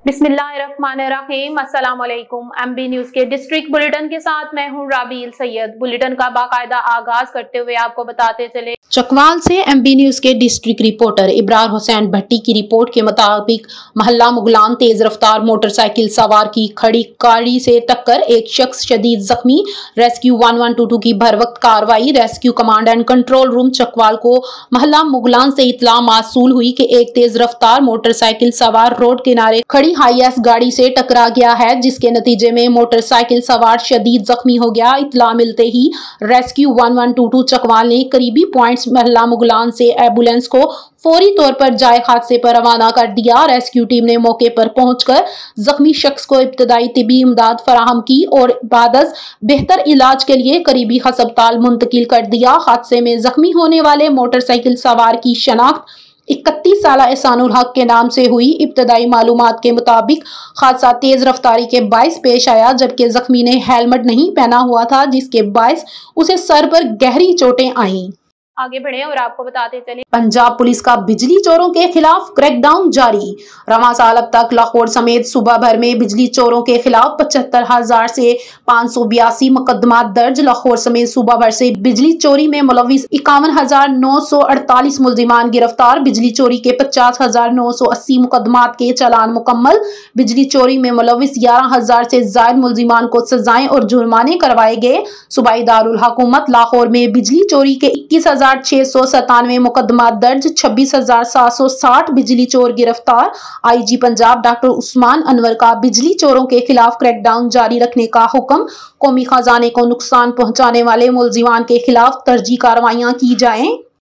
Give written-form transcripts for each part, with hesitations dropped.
बिस्मिल्लाहिर्रहमानिर्रहीम। अस्सलाम वालेकुम। MB न्यूज के डिस्ट्रिक्ट बुलेटिन के साथ मैं हूं राबील सैयद। बुलेटिन का बाकायदा आगाज करते हुए आपको बताते चले, चकवाल से MB न्यूज के डिस्ट्रिक्ट रिपोर्टर इब्रार हुसैन भट्टी की रिपोर्ट के मुताबिक महल्ला मुगलान तेज रफ्तार मोटरसाइकिल सवार की खड़ी गाड़ी से टक्कर, एक शख्स शदीद जख्मी। रेस्क्यू 1122 की भरवक्त कार्रवाई। Rescue command and control room Chakwal को महल्ला मुगलान से इतला मासूल हुई कि एक तेज रफ्तार मोटरसाइकिल सवार रोड किनारे खड़ी हाईएस गाड़ी से टकरा गया है, जिसके नतीजे में मोटरसाइकिल सवार शदीद जख्मी हो गया। इतला मिलते ही रेस्क्यू 1122 चकवाल ने करीबी पॉइंट्स महल्ला मुगलान से एम्बुलेंस को फौरी तौर पर जाए हादसे पर रवाना कर दिया। रेस्क्यू टीम ने मौके पर पहुंचकर जख्मी शख्स को इब्तदाई तिबी इमदाद फराहम की और बादस बेहतर इलाज के लिए करीबी अस्पताल मुंतकिल कर दिया। हादसे में जख्मी होने वाले मोटरसाइकिल सवार की शनाख्त 31 साला एहसानुल हक के नाम से हुई। इब्तदाई मालूमात के मुताबिक हादसा तेज रफ्तारी के बायस पेश आया, जबकि जख्मी ने हेलमेट नहीं पहना हुआ था, जिसके बायस उसे सर पर गहरी चोटें आईं। आगे बढ़े और आपको बताते चले, पंजाब पुलिस का बिजली चोरों के खिलाफ क्रैकडाउन जारी। रवां साल अब तक लाहौर समेत सूबा भर में बिजली चोरों के खिलाफ 75,000 से 582 मुकदमा दर्ज। लाहौर समेत सूबा भर से बिजली चोरी में मुलविस 51,948 मुल्जिमान गिरफ्तार। बिजली चोरी के 50,980 मुकदमात के चालान मुकम्मल। बिजली चोरी में मुलविस 11,000 से ज्यादा मुल्जिमान को सजाएं और जुर्माने करवाए गए। सूबाई दारुल हुकूमत लाहौर में बिजली चोरी के 21,697 मुकदमा दर्ज, 26,760 बिजली चोर गिरफ्तार। IG पंजाब डॉक्टर उस्मान अनवर का बिजली चोरों के खिलाफ क्रैकडाउन जारी रखने का हुक्म। कौमी खजाने को नुकसान पहुंचाने वाले मुल्जिमान के खिलाफ तरजीही कार्रवाइयां की जाएं।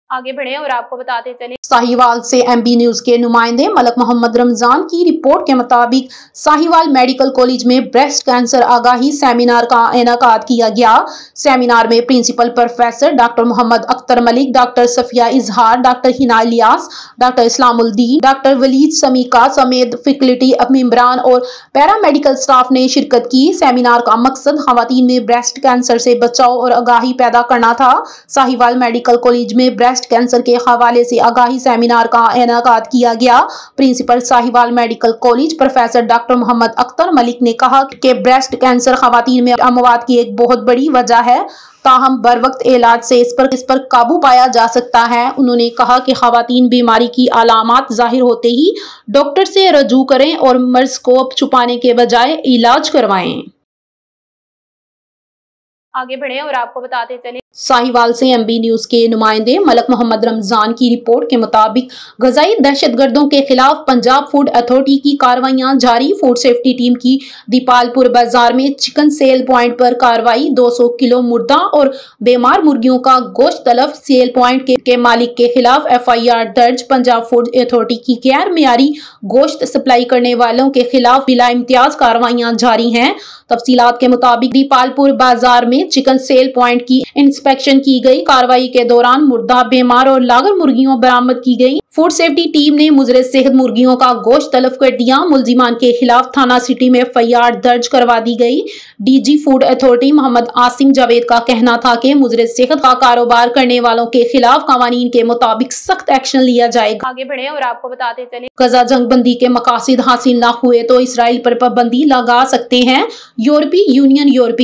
आगे बढ़े और आपको बताते चले, साहिवाल से MB न्यूज के नुमाइंदे मलक मोहम्मद रमजान की रिपोर्ट के मुताबिक साहिवाल मेडिकल कॉलेज में ब्रेस्ट कैंसर आगाही सेमिनार का इनेकाद किया गया। सेमिनार में principal professor doctor Mohammad Akhtar Malik, doctor Safia Izhar, doctor Hina Ilyas, doctor Islamuddin, doctor Waleed Sameeka समेत फैकल्टी मेंबरान और पैरामेडिकल स्टाफ ने शिरकत की। सेमिनार का मकसद खवातीन में ब्रेस्ट कैंसर से बचाव और आगाही पैदा करना था। साहिवाल मेडिकल कॉलेज में ब्रेस्ट कैंसर के हवाले से आगाही सेमिनार का इनेकाद किया गया। Principal Sahiwal medical college professor doctor Mohammad Akhtar Malik ने कहा कि ब्रेस्ट कैंसर खवातीन में अमवात की एक बहुत बड़ी वजह है, ताहम बर वक्त इलाज से इस पर काबू पाया जा सकता है। उन्होंने कहा कि खवातीन बीमारी की अलामात जाहिर होते ही डॉक्टर से रजू करें और मर्ज को छुपाने के बजाय इलाज करवाएं। आगे बढ़े और आपको बताते चले, साहिवाल से MB न्यूज के नुमाइंदे मलक मोहम्मद रमजान की रिपोर्ट के मुताबिक गजाई दहशतगर्दों के खिलाफ पंजाब फूड अथॉरिटी की कार्रवाइयां जारी। फूड सेफ्टी टीम की दीपालपुर बाजार में चिकन सेल पॉइंट पर कार्रवाई। 200 किलो मुर्दा और बेमार मुर्गियों का गोश्त तलब। सेल पॉइंट के मालिक के खिलाफ FIR दर्ज। पंजाब फूड अथॉरिटी की गैर मियारी गोश्त सप्लाई करने वालों के खिलाफ बिला इम्तियाज कार्रवाइयां जारी हैं। तफसीलात के मुताबिक दीपालपुर बाजार में चिकन सेल पॉइंट की इंस्पेक्शन की गई। कार्रवाई के दौरान मुर्दा, बेमार और लागर मुर्गियों बरामद की गई। फूड सेफ्टी टीम ने मुजरे सेहत मुर्गियों का गोश्त तलब कर दिया। मुल्जिमान के खिलाफ थाना सिटी में FIR दर्ज करवा दी गई। DG food authority Mohammad Asim Javed का कहना था कि मुजरे सेहत का कारोबार करने वालों के खिलाफ कानून के मुताबिक सख्त एक्शन लिया जाएगा। आगे बढ़े और आपको बताते चले, गजा जंग बंदी के मकासद हासिल न हुए तो इसराइल पर पाबंदी लगा सकते हैं। यूरोपीय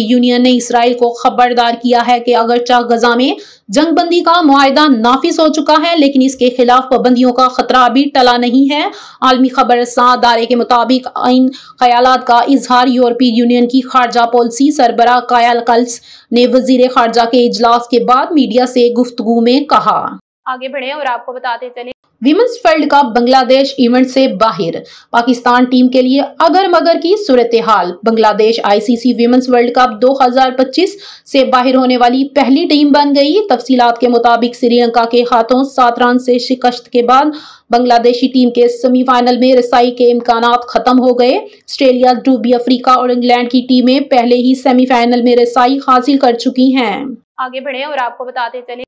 यूनियन ने इसराइल को खबरदार किया है कि अगरचे गजा में जंग बंदी का मुआहदा नाफिज हो चुका है, लेकिन इसके खिलाफ पाबंदियों का खतरा अभी टला नहीं है। आलमी खबरसां अदारे के मुताबिक इन ख्यालात का इजहार यूरोपीय यूनियन की खारजा पॉलिसी सरबराह काया कल्स ने वजीर खारजा के इजलास के बाद मीडिया से गुफ्तगू में कहा। आगे बढ़े और आपको बताते चले, women's world cup Bangladesh event से बाहर। पाकिस्तान टीम के लिए अगर मगर की सूरत हाल। Bangladesh ICC women's world cup 2025 से बाहर होने वाली पहली टीम बन गई। तफसीलात के मुताबिक श्रीलंका के हाथों 7 रन से शिकस्त के बाद बांग्लादेशी टीम के सेमीफाइनल में रसाई के इम्कानात खत्म हो गए। ऑस्ट्रेलिया, जनूबी अफ्रीका और इंग्लैंड की टीमें पहले ही सेमीफाइनल में रसाई हासिल कर चुकी हैं। आगे बढ़े और आपको बताते चले,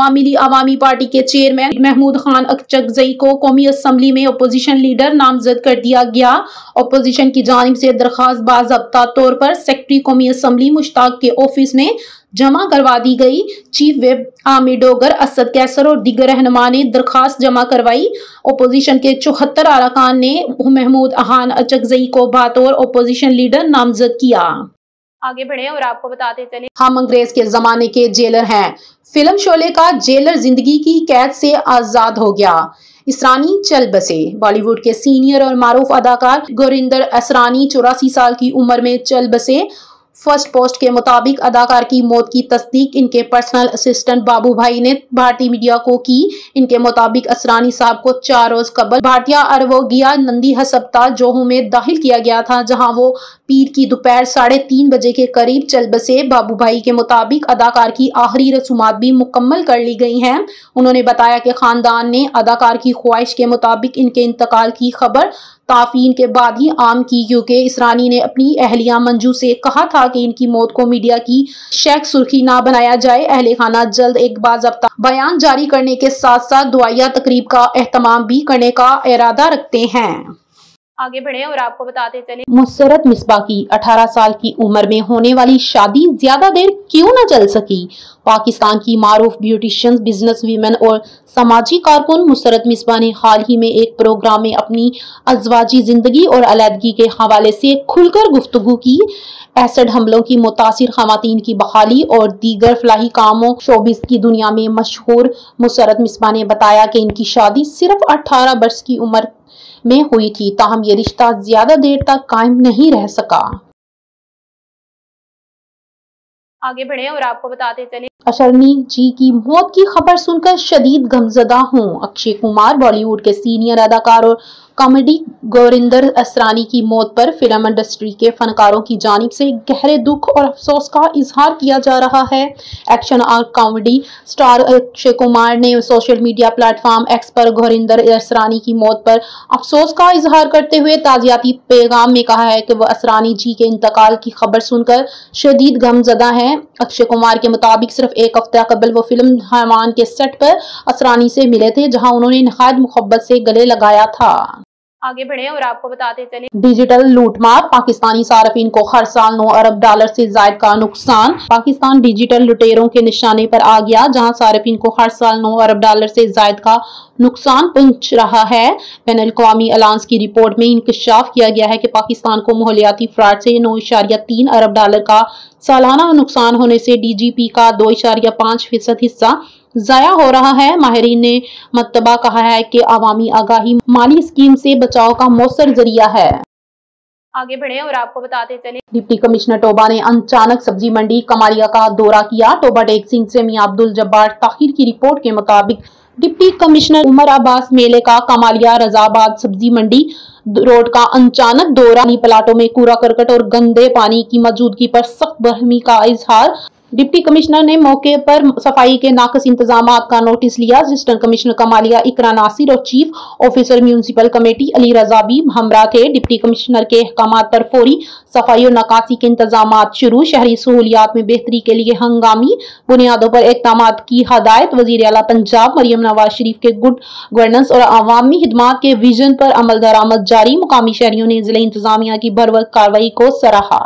मिली अवामी पार्टी के चेयरमैन महमूद खान अकचकजई को कौमी असम्बली में अपोजिशन लीडर नामजद कर दिया गया। अपोजिशन की जानिब से दरखास्त बाज़ाब्ता तौर पर सेक्रेटरी कौमी असम्बली मुश्ताक के ऑफिस में जमा करवा दी गई। चीफ व्हिप आमिर डोगर, असद कैसर और दीगर रहनुमा ने दरखास्त जमा करवाई। ओपोजिशन के 74 अरकान ने महमूद अहान अचकजई को बतौर ओपोजिशन लीडर नामजद किया। आगे बढ़े और आपको बताते चले, हम अंग्रेज के जमाने के जेलर हैं। फिल्म शोले का जेलर जिंदगी की कैद से आजाद हो गया। इसरानी चल बसे। बॉलीवुड के सीनियर और मारूफ अदाकार गुरिंदर असरानी 84 साल की उम्र में चल बसे। फर्स्ट पोस्ट के मुताबिक अदाकार की मौत की तस्दीक इनके पर्सनल असिस्टेंट बाबू भाई ने भारतीय मीडिया को की। इनके मुताबिक असरानी साहब को 4 रोज कबल भारतीय अरवोगिया नंदी हस्पताल जोहू में दाखिल किया गया था, जहां वो पीर की दोपहर 3:30 बजे के करीब चल बसे। बाबू भाई के मुताबिक अदाकार की आखिरी रसूमात भी मुकम्मल कर ली गई हैं। उन्होंने बताया कि खानदान ने अदाकार की ख्वाहिश के मुताबिक इनके इंतकाल की खबर ताफीन के बाद ही आम की, क्योंकि इसरानी ने अपनी अहलिया मंजू से कहा था कि इनकी मौत को मीडिया की शेख सुर्खी ना बनाया जाए। अहले खाना जल्द एक बाज़ाब्ता बयान जारी करने के साथ साथ दुआया तकरीब का एहतमाम भी करने का इरादा रखते हैं। आगे बढ़े और आपको बताते चले, मुसरत मिसबा की 18 साल की उम्र में होने वाली शादी ज्यादा देर क्यों न चल सकी। पाकिस्तान की मारूफ ब्यूटिशियन, बिजनेस वीमेन और समाजी कारकुन मुसरत मिसबा ने हाल ही में एक प्रोग्राम में अपनी अज़वाजी जिंदगी और अलहदगी के हवाले से खुलकर गुफ्तगू की। एसिड हमलों की मुतासिर खवातीन की बहाली और दीगर फलाही कामों शोबिस की दुनिया में मशहूर मुसरत मिसबा ने बताया कि इनकी शादी सिर्फ 18 वर्ष की उम्र में हुई थी, ताहम ये रिश्ता ज्यादा देर तक कायम नहीं रह सका। आगे बढ़े और आपको बताते चले, असरानी जी की मौत की खबर सुनकर शदीद गमजदा हूँ। अक्षय कुमार, बॉलीवुड के सीनियर अदाकार और कॉमेडी गुरिंदर असरानी की मौत पर फिल्म इंडस्ट्री के फनकारों की जानिब से गहरे दुख और अफसोस का इजहार किया जा रहा है। एक्शन और कॉमेडी स्टार अक्षय कुमार ने सोशल मीडिया प्लेटफॉर्म एक्स पर गुरिंदर असरानी की मौत पर अफसोस का इजहार करते हुए ताजियाती पैगाम में कहा है कि वह असरानी जी के इंतकाल की खबर सुनकर शदीद गमजदा हैं। अक्षय कुमार के मुताबिक सिर्फ एक हफ्ता कबल वो फिल्म हैवान के सेट पर असरानी से मिले थे, जहां उन्होंने नहायत मुहब्बत से गले लगाया था। आगे बढ़े और आपको बताते चले, डिजिटल लूटमार, पाकिस्तानी सार्फिन को हर साल 9 अरब डॉलर से ज्यादा का नुकसान। पाकिस्तान डिजिटल लुटेरों के निशाने पर आ गया, जहां सार्फिन को हर साल 9 अरब डॉलर से ज्यादा का नुकसान पहुंच रहा है। बैनुल अक़वामी अलायंस की रिपोर्ट में इंकशाफ किया गया है कि पाकिस्तान को माहौलियाती फ्रॉड से 9.3 अरब डॉलर का सालाना नुकसान होने से DGP का 2.5% हिस्सा जाया हो रहा है। माहिरीन ने मतबा कहा है कि अवामी आगाही माली स्कीम से बचाव का मौसर जरिया है। आगे बढ़े और आपको बताते चले, डिप्टी कमिश्नर टोबा ने अचानक सब्जी मंडी कमालिया का दौरा किया। टोबा टेक सिंह से मियां अब्दुल जब्बार ताहिर की रिपोर्ट के मुताबिक डिप्टी कमिश्नर उमर अब्बास मेले का कमालिया रजाबाद सब्जी मंडी रोड का अचानक दौरा, प्लाटों में कूड़ा करकट और गंदे पानी की मौजूदगी पर सख्त बरहमी का इजहार। डिप्टी कमिश्नर ने मौके पर सफाई के नाकस इंतजामात का नोटिस लिया। असिस्टेंट कमिश्नर कमालिया इकरा नासिर और chief officer municipal committee Ali Raza भी हमरा थे। डिप्टी कमिश्नर के अहकामात पर फौरी सफाई और नकासी के इंतजामात शुरू। शहरी सहूलियात में बेहतरी के लिए हंगामी बुनियादों पर इक़दामात की हदायत। वज़ीर आला पंजाब मरियम नवाज शरीफ के गुड गवर्नेंस और अवामी खिदमात के विजन पर अमल दरामद जारी। मुकामी शहरियों ने जिला इंतजामिया की भरवक कार्रवाई को सराहा।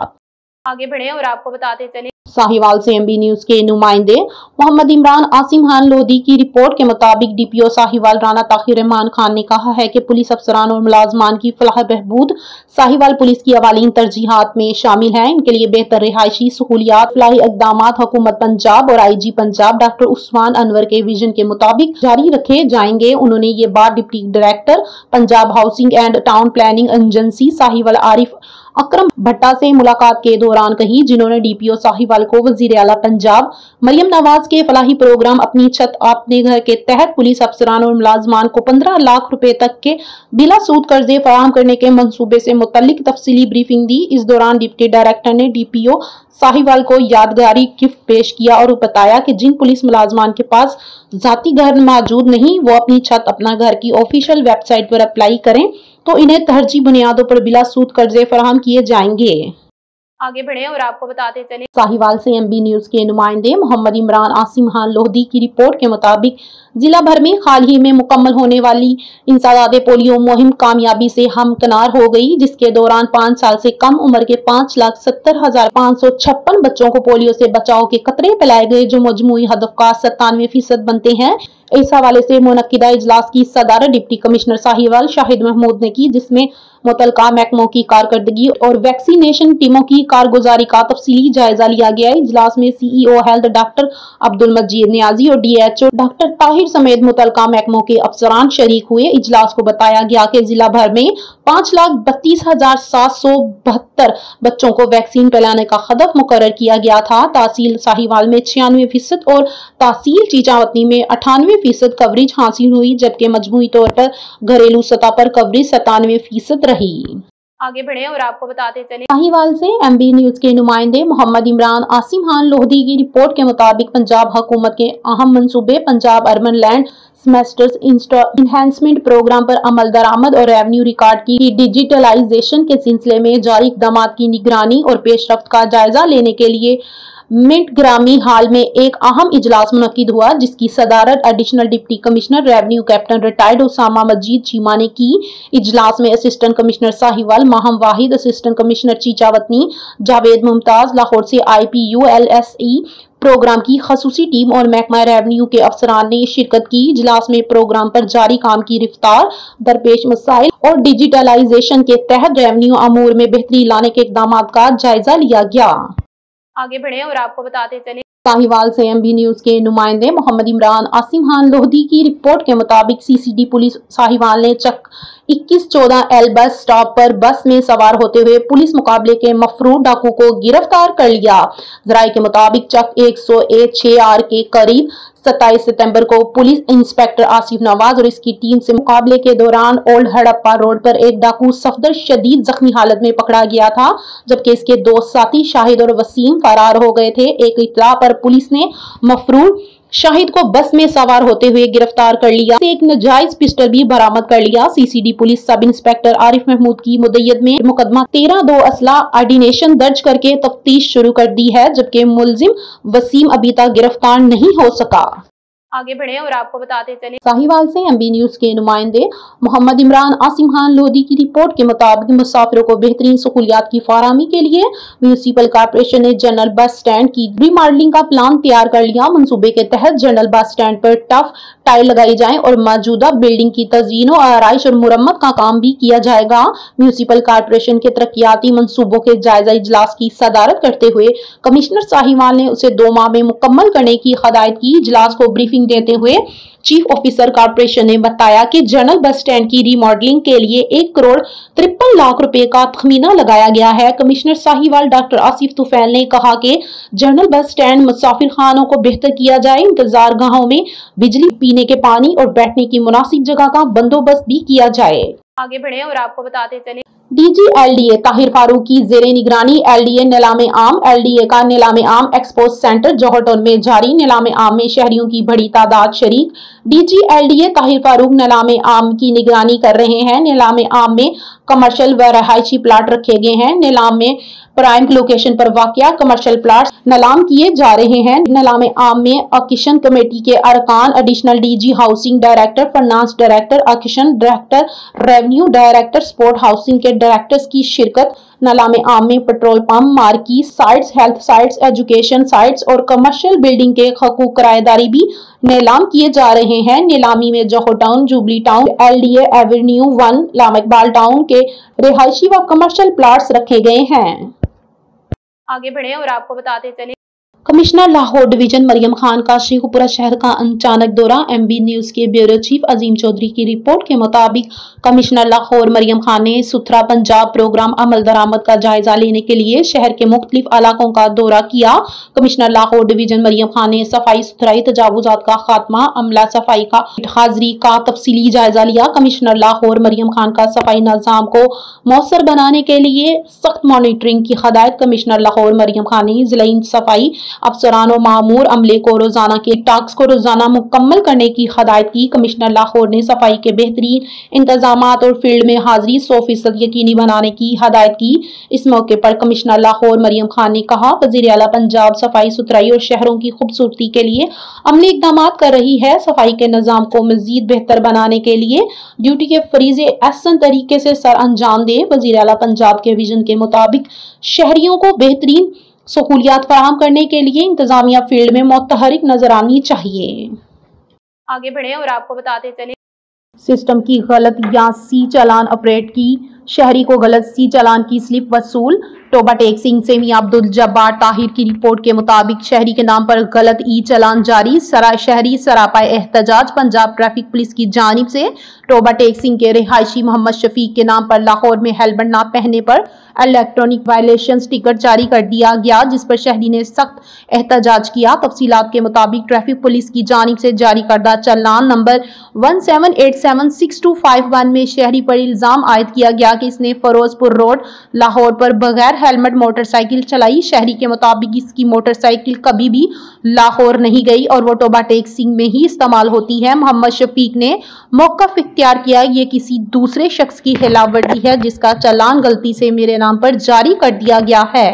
आगे बढ़े और आपको बताते चले, साहिवाल से MB न्यूज के नुमाइंदे मोहम्मद इमरान आसिम खान लोधी की रिपोर्ट के मुताबिक DPO साहिवाल राना ताहिर रहमान खान ने कहा है कि पुलिस अफसरान और मुलाजमान की फलाह बहबूद साहिवाल पुलिस की अवालीन तरजीहात में शामिल है। इनके लिए बेहतर रिहायशी सहूलियात फलाही इक़दामात हुकूमत पंजाब और IG पंजाब डॉक्टर उस्मान अनवर के विजन के मुताबिक जारी रखे जाएंगे। उन्होंने ये बात deputy director Punjab housing and town planning agency Sahiwal Arif Akram Bhatta से मुलाकात के दौरान कही, जिन्होंने DPO साहिवाल को वजीर आला पंजाब मरियम नवाज के फलाही प्रोग्राम अपनी छत अपने घर के तहत पुलिस अफसरान और मुलाजमान को 15 लाख रुपए तक के बिला सूद कर्जे फराहम करने के मंसूबे से मुतल्लिक तफसीली ब्रीफिंग दी। इस दौरान डिप्टी डायरेक्टर ने DPO साहिवाल को यादगारी गिफ्ट पेश किया और बताया कि जिन पुलिस मुलाजमान के पास जाती घर मौजूद नहीं, वो अपनी छत अपना घर की ऑफिशियल वेबसाइट पर अप्लाई करें तो इन्हें तरजीह बुनियादों पर बिला सूद कर्जे फराहम किए जाएंगे। आगे बढ़े और आपको बताते चले साहिवाल से एमबी न्यूज के नुमाइंदे मोहम्मद इमरान आसिम खान लोहदी की रिपोर्ट के मुताबिक जिला भर में हाल ही में मुकम्मल होने वाली इंसदादे पोलियो मुहिम कामयाबी से हमकिनार हो गई, जिसके दौरान 5 साल से कम उम्र के 5,70,556 बच्चों को पोलियो से बचाव के कतरे पिलाए गए, जो मजमूई हदफ का 97% बनते हैं। इस हवाले से मुनक्किदा इजलास की सदारत डिप्टी कमिश्नर साहिवाल शाहिद महमूद ने की, जिसमें मुतलका महकमों की कारकर्दगी और वैक्सीनेशन टीमों की कारगुजारी का तफसीली जायजा लिया गया। इजलास में CEO हेल्थ डॉक्टर अब्दुल मजीद नियाजी और DHO डॉक्टर ताहिर समेत मुतलका महकमों के अफसरान शरीक हुए। इजलास को बताया गया कि जिला भर में 5,32,772 बच्चों को वैक्सीन पिलाने का हदफ मुकर्रर किया गया था। तहसील साहिवाल में 96% और तहसील चीचावतनी में 98% कवरेज हासिल हुई, जबकि मजमूई तौर पर घरेलू सतह पर कवरेज 97% रही। आगे बढ़े और आपको बताते चले साहिवाल से एमबी न्यूज के नुमाइंदे मोहम्मद इमरान आसिम खान लोहदी की रिपोर्ट के मुताबिक पंजाब हुकूमत के अहम मंसूबे Punjab urban land semesters enhancement programme पर अमल दरामद और रेवेन्यू रिकॉर्ड की डिजिटलाइजेशन के सिलसिले में जारी इक़दामात की निगरानी और पेशरफ्त का जायजा लेने के लिए मिंट ग्रामी हाल में एक अहम इजलास मुनक्किद हुआ, जिसकी सदारत additional deputy commissioner revenue captain retired Usama Majeed Cheema ने की। इजलास में assistant commissioner Sahiwal, Maham Wahid, assistant commissioner Chichawatni, Javed Mumtaz, Lahore से IPULSE प्रोग्राम की खसूसी टीम और महकमा रेवेन्यू के अफसरान ने शिरकत की। इजलास में प्रोग्राम पर जारी काम की रफ्तार, दरपेश मसाइल और डिजिटलाइजेशन के तहत रेवेन्यू अमूर में बेहतरी लाने के इक़दामात का जायजा लिया गया। आगे बढ़े और आपको बताते चले साहिवाल से एमबी न्यूज के नुमाइंदे मोहम्मद इमरान आसिम खान लोहदी की रिपोर्ट के मुताबिक CCD पुलिस साहिवाल ने चक 2114L बस स्टॉप पर बस में सवार होते हुए पुलिस मुकाबले के मफरूर डाकू को गिरफ्तार कर लिया। जराये के मुताबिक चक 101-6R के करीब 27 सितंबर को पुलिस इंस्पेक्टर आसिफ नवाज और इसकी टीम से मुकाबले के दौरान ओल्ड हड़प्पा रोड पर एक डाकू सफदर शदीद जख्मी हालत में पकड़ा गया था, जबकि इसके 2 साथी शाहिद और वसीम फरार हो गए थे। एक इत्तला पर पुलिस ने मफरूर शाहिद को बस में सवार होते हुए गिरफ्तार कर लिया। एक नाजायज पिस्टल भी बरामद कर लिया। CCD police sub inspector Arif Mahmood की मुद्दत में मुकदमा 13-2 असला ऑर्डिनेशन दर्ज करके तफ्तीश शुरू कर दी है, जबकि मुलजिम वसीम अभी तक गिरफ्तार नहीं हो सका। आगे बढ़े और आपको बताते चले साहिवाल से एमबी न्यूज के नुमाइंदे मोहम्मद इमरान आसिम खान लोहदी की रिपोर्ट के मुताबिक मुसाफिरों को बेहतरीन सहूलियात की फराहमी के लिए म्यूनिसिपल कॉर्पोरेशन ने जनरल बस स्टैंड की रीमॉडलिंग का प्लान तैयार कर लिया। मंसूबे के तहत जनरल बस स्टैंड पर टफ टाइल लगाई जाए और मौजूदा बिल्डिंग की तज़यीन और आराइश और मुरम्मत का काम भी किया जाएगा। म्यूनिसिपल कॉर्पोरेशन के तरक्याती मंसूबों के जायजा इजलास की सदारत करते हुए कमिश्नर साहिवाल ने उसे 2 माह में मुकम्मल करने की हदायत की। इजलास को ब्रीफिंग देते हुए चीफ ऑफिसर कॉर्पोरेशन ने बताया कि जनरल बस स्टैंड की रीमॉडलिंग के लिए 1,53,00,000 रुपए का तखमीना लगाया गया है। कमिश्नर साहिवाल डॉक्टर आसिफ तुफैल ने कहा कि जनरल बस स्टैंड मुसाफिर खानों को बेहतर किया जाए, इंतजार गाहों में बिजली, पीने के पानी और बैठने की मुनासिब जगह का बंदोबस्त भी किया जाए। आगे बढ़े और आपको बताते चले DG LDA ताहिर फारूक की जेरे निगरानी LDA नीलाम आम LDA का नीलाम आम एक्सपोज सेंटर जौहर टाउन में जारी नीलाम आम में शहरियों की बड़ी तादाद शरीक। DG LDA ताहिर फारूक नीलाम आम की निगरानी कर रहे हैं। नीलाम आम में कमर्शियल व रहायशी प्लाट रखे गए हैं। नीलाम में प्राइम लोकेशन पर वाक़या कमर्शियल प्लाट नीलाम किए जा रहे हैं। नीलाम आम में ऑक्शन कमेटी के अरकान, additional DG housing director, finance director, auction director, revenue director, sport housing के डायरेक्टर्स की शिरकत। नीलाम आम में petrol pump, marquee sites, health sites, education sites और कमर्शियल बिल्डिंग के हकूक किराएदारी भी नीलाम किए जा रहे हैं। नीलामी में Johar town, jubilee town, LDA avenue 1, Allama Iqbal town के रिहायशी व कमर्शियल प्लाट्स रखे गए हैं। आगे बढ़े और आपको बताते चले कमिश्नर लाहौर डिवीजन मरियम खान का शेखुपुरा शहर का अचानक दौरा। MB न्यूज के ब्यूरो चीफ अजीम चौधरी की रिपोर्ट के मुताबिक कमिश्नर लाहौर मरियम खान ने सुथरा पंजाब प्रोग्राम अमल दरामद का जायजा लेने के लिए शहर के मुख्तलिफ इलाकों का दौरा किया। कमिश्नर लाहौर डिवीजन मरियम खान ने सफाई सुथराई, तजावुजात का खात्मा, अमला सफाई का हाजिरी का तफसीली जायजा लिया। कमिश्नर लाहौर मरियम खान का सफाई निजाम को मौसर बनाने के लिए सख्त मॉनिटरिंग की हदायत। कमिश्नर लाहौर मरियम खान ने जिला सफाई افسران و معمور عملے کو روزانہ کے ٹاسک کو روزانہ مکمل کرنے کی ہدایت کی۔ کمشنر لاہور نے صفائی کے بہترین انتظامات اور فیلڈ میں حاضری 100% یقینی بنانے کی ہدایت کی۔ اس موقع پر کمشنر لاہور مریم خان نے کہا، وزیر اعلیٰ پنجاب صفائی ستھرائی اور شہروں کی خوبصورتی کے لیے عملی اقدامات کر رہی ہے۔ صفائی کے نظام کو مزید بہتر بنانے کے لیے ڈیوٹی کے فریضے احسن طریقے سے سر انجام دے۔ وزیر اعلیٰ پنجاب کے ویژن کے مطابق شہریوں کو بہترین سہولیات فراہم کرنے کے لیے انتظامیہ فیلڈ میں متحرک نظر آنی چاہیے۔ آگے بڑھیں اور آپ کو بتاتے چلیں سسٹم کی غلط یا سی چالان آپریٹ کی، شہری کو غلط سی چالان کی سلپ وصول۔ ٹوبہ ٹیکسنگ سے میاں عبدالجبار طاہر کی رپورٹ کے مطابق شہری کے نام پر غلط ای چالان جاری۔ شہری سراپائے احتجاج پنجاب ٹریفک پولیس کی جانب سے ٹوبہ ٹیکسنگ کے رہائشی محمد شفیق کے نام پر لاہور میں ہیلمٹ نہ پہننے پر الیکٹرانک وائلیشنز ٹکٹ جاری کر دیا گیا، جس پر شہری نے سخت احتجاج کیا۔ تفصیلات کے مطابق ٹریفک پولیس کی جانب سے جاری کردہ چالان نمبر 17876251 میں شہری پر الزام عائد کیا گیا کہ اس نے فیروز پور روڈ لاہور پر بغیر ہیلمٹ موٹر سائیکل چلائی۔ شہری کے مطابق اس کی موٹر سائیکل کبھی بھی لاہور نہیں گئی اور وہ ٹوبہ ٹیکسنگ میں ہی استعمال ہوتی ہے۔ محمد شفیق نے موقف اختیار کیا، یہ کسی دوسرے شخص کی خلاف ورزی ہے جس کا چالان غلطی سے میرے نام پر جاری کر دیا گیا ہے۔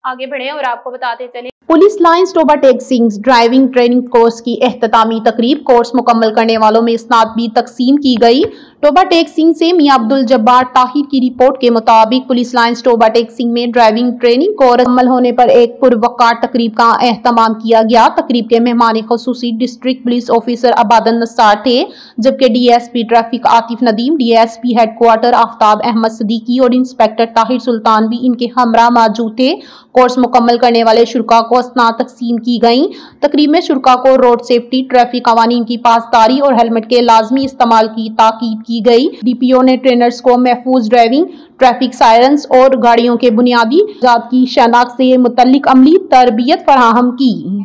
آگے بڑھیں اور آپ کو بتاتے چلیں police lines Toba taxing driving training course کی اختتامی تقریب۔ کورس مکمل کرنے والوں میں اسناد بھی تقسیم کی گئی۔ ٹوبہ ٹیکسنگ سے میاں عبدالجبار طاہر کی رپورٹ کے مطابق پولیس لائنز ٹوبہ ٹیکسنگ میں ڈرائیونگ ٹریننگ کورس مکمل ہونے پر ایک پروقار تقریب کا اہتمام کیا گیا۔ تقریب کے مہمان خصوصی ڈسٹرکٹ پولیس آفیسر عبادن نثار تھے، جبکہ D S P traffic Atif Nadeem, D S P head quarter Aftab Ahmed Siddiqui اور انسپکٹر طاہر سلطان بھی ان کے ہمراہ موجود تھے۔ کورس مکمل کرنے والے شرکاء کو اسناد تقسیم کی گئیں۔ تقریب میں شرکاء کو روڈ سیفٹی، ٹریفک قوانین کی پاسداری اور ہیلمٹ کے لازمی استعمال کی تاکید کی گئی۔ ڈی پی او نے ٹرینرز کو محفوظ ڈرائیونگ، ٹریفک سائرنز اور گاڑیوں کے بنیادی ذات کی شناخت سے متعلق عملی تربیت فراہم کی۔